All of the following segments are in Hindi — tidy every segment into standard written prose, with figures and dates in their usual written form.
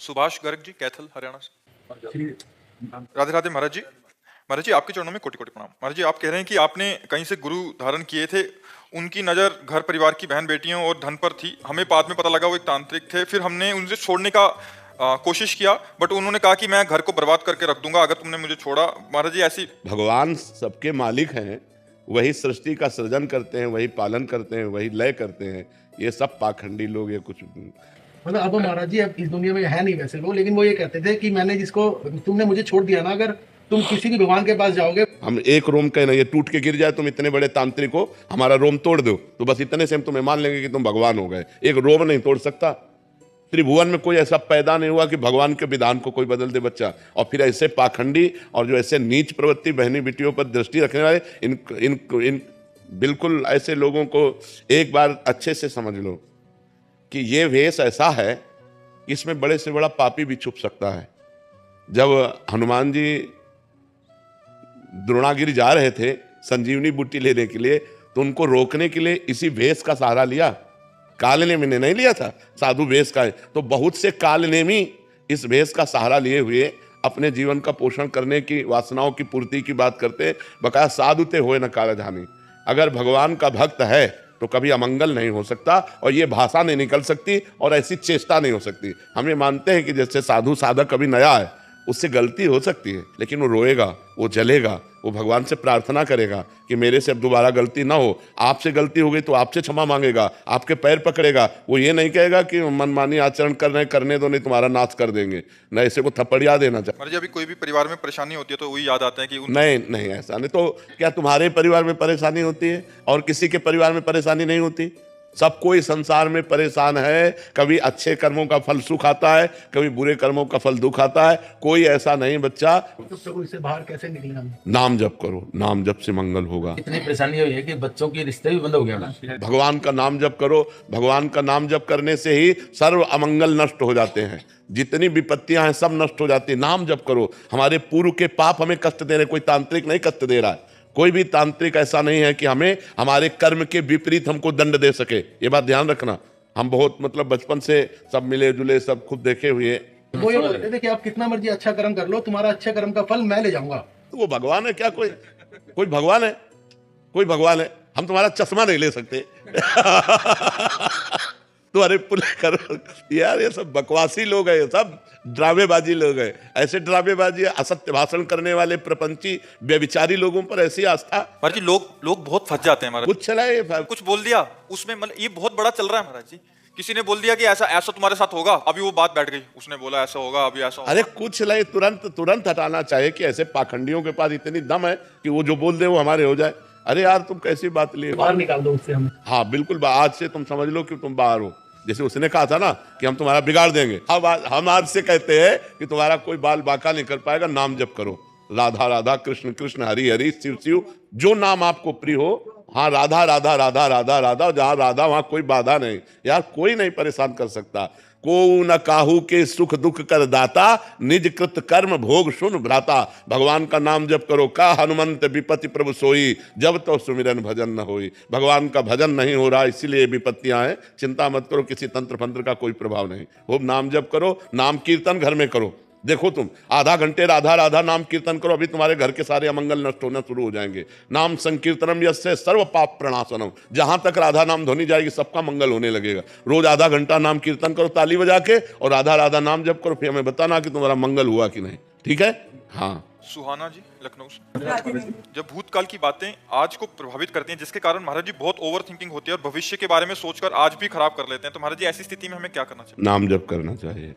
सुभाष गर्ग जी, कैथल, हरियाणा से। राधे राधे महाराज जी। महाराज जी, आपके चरणों में कोटि कोटि प्रणाम। महाराज जी, आप कह रहे हैं कि आपने कहीं से गुरु धारण किए थे, उनकी नज़र घर परिवार की बहन बेटियों और धन पर थी। हमें बाद में पता लगा वो एक तांत्रिक थे। फिर हमने उनसे छोड़ने का कोशिश किया, बट उन्होंने कहा कि मैं घर को बर्बाद करके रख दूंगा अगर तुमने मुझे छोड़ा। महाराज जी, ऐसी भगवान सबके मालिक हैं, वही सृष्टि का सृजन करते हैं, वही पालन करते हैं, वही लय करते हैं। ये सब पाखंडी लोग ये कुछ मतलब अब महाराज जी अब इस दुनिया में है नहीं वैसे लोग, लेकिन वो ये कहते थे कि मैंने जिसको तुमने मुझे छोड़ दिया ना, अगर तुम किसी भी भगवान के पास जाओगे, हम एक रोम का ये टूट के गिर जाए, तुम इतने बड़े तांत्रिक हो, हमारा रोम तोड़ दो, तो बस इतने से हम तुम्हें मान लेंगे कि तुम भगवान हो गए। एक रोम नहीं तोड़ सकता। त्रिभुवन में कोई ऐसा पैदा नहीं हुआ कि भगवान के विधान को कोई बदल दे बच्चा। और फिर ऐसे पाखंडी और जो ऐसे नीच प्रवृत्ति बहनी बेटियों पर दृष्टि रखने वाले इन बिल्कुल ऐसे लोगों को एक बार अच्छे से समझ लो कि ये वेश ऐसा है, इसमें बड़े से बड़ा पापी भी छुप सकता है। जब हनुमान जी द्रोणागिरी जा रहे थे संजीवनी बूटी लेने के लिए, तो उनको रोकने के लिए इसी वेश का सहारा लिया। कालनेमी ने नहीं लिया था, साधु वेश का है। तो बहुत से कालनेमी इस वेश का सहारा लिए हुए अपने जीवन का पोषण करने की, वासनाओं की पूर्ति की बात करते। बकाया साधु ते होए न कारजानी। अगर भगवान का भक्त है तो कभी अमंगल नहीं हो सकता, और ये भाषा नहीं निकल सकती, और ऐसी चेष्टा नहीं हो सकती। हम ये मानते हैं कि जैसे साधु साधक कभी नया है, उससे गलती हो सकती है, लेकिन वो रोएगा, वो जलेगा, वो भगवान से प्रार्थना करेगा कि मेरे से अब दोबारा गलती ना हो। आपसे गलती हो गई तो आपसे क्षमा मांगेगा, आपके पैर पकड़ेगा। वो ये नहीं कहेगा कि मनमानी आचरण कर रहे हैं, करने दो, नहीं तुम्हारा नाश कर देंगे। न ऐसे को थप्पड़िया देना चाहिए। महाराज जी, अभी कोई भी परिवार में परेशानी होती है तो वही याद आते हैं कि नहीं नहीं, ऐसा नहीं। तो क्या तुम्हारे परिवार में परेशानी होती है और किसी के परिवार में परेशानी नहीं होती? सब कोई संसार में परेशान है। कभी अच्छे कर्मों का फल सुख आता है, कभी बुरे कर्मों का फल दुख आता है। कोई ऐसा नहीं बच्चा। तो प्रभु इससे बाहर कैसे निकले हम? नाम जप करो, नाम जप से मंगल होगा। इतनी परेशानी हुई है कि बच्चों के रिश्ते भी बंद हो गया। भगवान का नाम जप करो। भगवान का नाम जप करने से ही सर्व अमंगल नष्ट हो जाते हैं। जितनी विपत्तियां हैं सब नष्ट हो जाती है। नाम जप करो। हमारे पूर्व के पाप हमें कष्ट दे रहे, कोई तांत्रिक नहीं कष्ट दे रहा है। कोई भी तांत्रिक ऐसा नहीं है कि हमें हमारे कर्म के विपरीत हमको दंड दे सके। ये बात ध्यान रखना। हम बहुत मतलब बचपन से सब मिले जुले, सब खुद देखे हुए। वो ये बोलते थे कि आप कितना मर्जी अच्छा कर्म कर लो, तुम्हारा अच्छे कर्म का फल मैं ले जाऊंगा। तो वो भगवान है क्या? कोई भगवान है? कोई भगवान है? हम तुम्हारा चश्मा नहीं ले सकते। तो अरे पुल करो यार, ये सब बकवासी लोग हैं, ये सब ड्रामेबाजी लोग हैं। ऐसे ड्रामेबाजी, असत्य भाषण करने वाले प्रपंची व्यभिचारी लोगों पर ऐसी आस्था। महाराज जी, लोग बहुत फंस जाते हैं महाराज। कुछ चला है, कुछ बोल दिया उसमें, मतलब ये बहुत बड़ा चल रहा है महाराज जी। किसी ने बोल दिया कि ऐसा ऐसा तुम्हारे साथ होगा, अभी वो बात बैठ गई। उसने बोला ऐसा होगा, अभी ऐसा होगा। अरे कुछ नहीं, तुरंत हटाना चाहिए कि ऐसे पाखंडियों के पास इतनी दम है कि वो जो बोल दे वो हमारे हो जाए। अरे यार, तुम कैसी बात लिए? बाहर निकाल दो उससे हमें। हाँ बिल्कुल, आज से तुम समझ लो कि तुम बाहर हो। जैसे उसने कहा था ना कि हम तुम्हारा बिगाड़ देंगे, हम आज से कहते हैं कि तुम्हारा कोई बाल बाका नहीं कर पाएगा। नाम जप करो, राधा राधा, कृष्ण कृष्ण, हरि हरि, शिव शिव, जो नाम आपको प्रिय हो। हाँ, राधा राधा राधा राधा राधा, जहाँ राधा वहाँ कोई बाधा नहीं। यार कोई नहीं परेशान कर सकता। को न काहू के सुख दुख कर दाता, निज कृत कर्म भोग सुन भ्राता। भगवान का नाम जप करो। का हनुमंत विपत्ति प्रभु सोई, जब तो सुमिरन भजन न होई। भगवान का भजन नहीं हो रहा, इसीलिए विपत्तियां हैं। चिंता मत करो, किसी तंत्र फंत्र का कोई प्रभाव नहीं। खूब नाम जप करो। नाम कीर्तन घर में करो। देखो तुम आधा घंटे राधा राधा नाम कीर्तन करो, अभी तुम्हारे घर के सारे अमंगल नष्ट होना शुरू हो जाएंगे। नाम संकीर्तनम यस्य सर्व पाप प्रणाशनम। जहां तक राधा नाम ध्वनि जाएगी सबका मंगल होने लगेगा। रोज आधा घंटा नाम कीर्तन करो ताली बजा के, और राधा राधा नाम जप करो। फिर हमें बताना कि तुम्हारा मंगल हुआ कि नहीं। ठीक है? हाँ। सुहाना जी, लखनऊ से। जब भूतकाल की बातें आज को प्रभावित करती हैं, जिसके कारण महाराज जी बहुत ओवर थिंकिंग होती है और भविष्य के बारे में सोचकर आज भी खराब कर लेते हैं, तो महाराज जी ऐसी स्थिति में हमें क्या करना चाहिए? नाम जप करना चाहिए।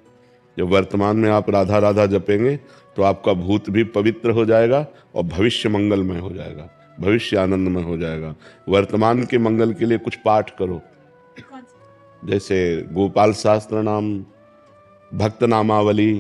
जब वर्तमान में आप राधा राधा जपेंगे तो आपका भूत भी पवित्र हो जाएगा और भविष्य मंगलमय हो जाएगा, भविष्य आनंदमय हो जाएगा। वर्तमान के मंगल के लिए कुछ पाठ करो, जैसे गोपाल शास्त्र नाम, भक्त नामावली,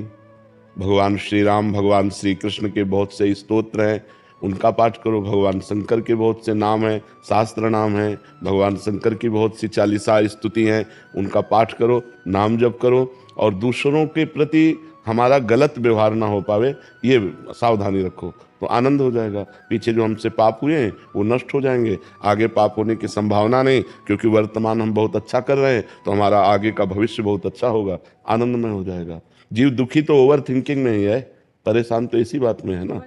भगवान श्री राम, भगवान श्री कृष्ण के बहुत से स्तोत्र हैं, उनका पाठ करो। भगवान शंकर के बहुत से नाम हैं, शास्त्र नाम हैं। भगवान शंकर की बहुत सी 40 स्तुति हैं, उनका पाठ करो, नाम जप करो। और दूसरों के प्रति हमारा गलत व्यवहार ना हो पावे, ये सावधानी रखो, तो आनंद हो जाएगा। पीछे जो हमसे पाप हुए हैं वो नष्ट हो जाएंगे। आगे पाप होने की संभावना नहीं, क्योंकि वर्तमान हम बहुत अच्छा कर रहे हैं, तो हमारा आगे का भविष्य बहुत अच्छा होगा, आनंदमय हो जाएगा। जीव दुखी तो ओवर थिंकिंग में ही है, परेशान तो इसी बात में है ना।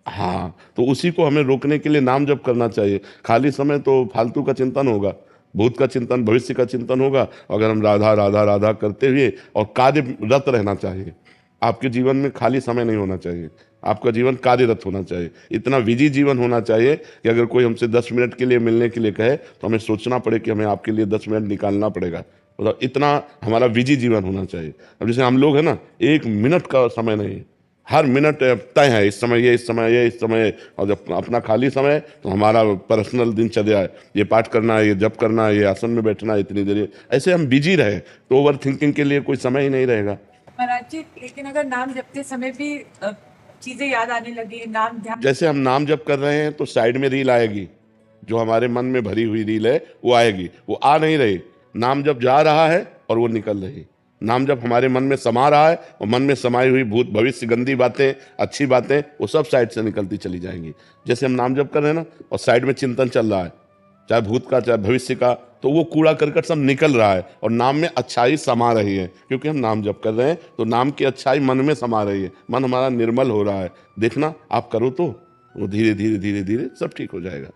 हाँ, तो उसी को हमें रोकने के लिए नाम जप करना चाहिए। खाली समय तो फालतू का चिंतन होगा, भूत का चिंतन, भविष्य का चिंतन होगा। अगर हम राधा राधा राधा करते हुए और कार्यरत रहना चाहिए। आपके जीवन में खाली समय नहीं होना चाहिए, आपका जीवन कार्यरत होना चाहिए। इतना विजी जीवन होना चाहिए कि अगर कोई हमसे 10 मिनट के लिए मिलने के लिए कहे तो हमें सोचना पड़े कि हमें आपके लिए 10 मिनट निकालना पड़ेगा। मतलब इतना हमारा विजी जीवन होना चाहिए। अब जैसे हम लोग हैं ना, 1 मिनट का समय नहीं, हर मिनट तय है, इस समय ये, इस समय ये, इस समय ये। और जब अपना खाली समय तो हमारा पर्सनल दिनचर्या है, ये पाठ करना है, ये जप करना है, ये आसन में बैठना है इतनी देर, ऐसे हम बिजी रहे तो ओवर थिंकिंग के लिए कोई समय ही नहीं रहेगा। महाराज जी, लेकिन अगर नाम जपते समय भी चीजें याद आने लगी, नाम ध्यान, जैसे हम नाम जप कर रहे हैं तो साइड में रील आएगी, जो हमारे मन में भरी हुई रील है वो आएगी, वो आ नहीं रही। नाम जप जा रहा है और वो निकल रही। नाम जप हमारे मन में समा रहा है और मन में समाई हुई भूत भविष्य गंदी बातें, अच्छी बातें, वो सब साइड से निकलती चली जाएंगी। जैसे हम नाम जप कर रहे हैं ना और साइड में चिंतन चल रहा है, चाहे भूत का चाहे भविष्य का, तो वो कूड़ा करकट सब निकल रहा है और नाम में अच्छाई समा रही है। क्योंकि हम नाम जप कर रहे हैं तो नाम की अच्छाई मन में समा रही है, मन हमारा निर्मल हो रहा है। देखना, आप करो तो वो धीरे धीरे धीरे धीरे सब ठीक हो जाएगा।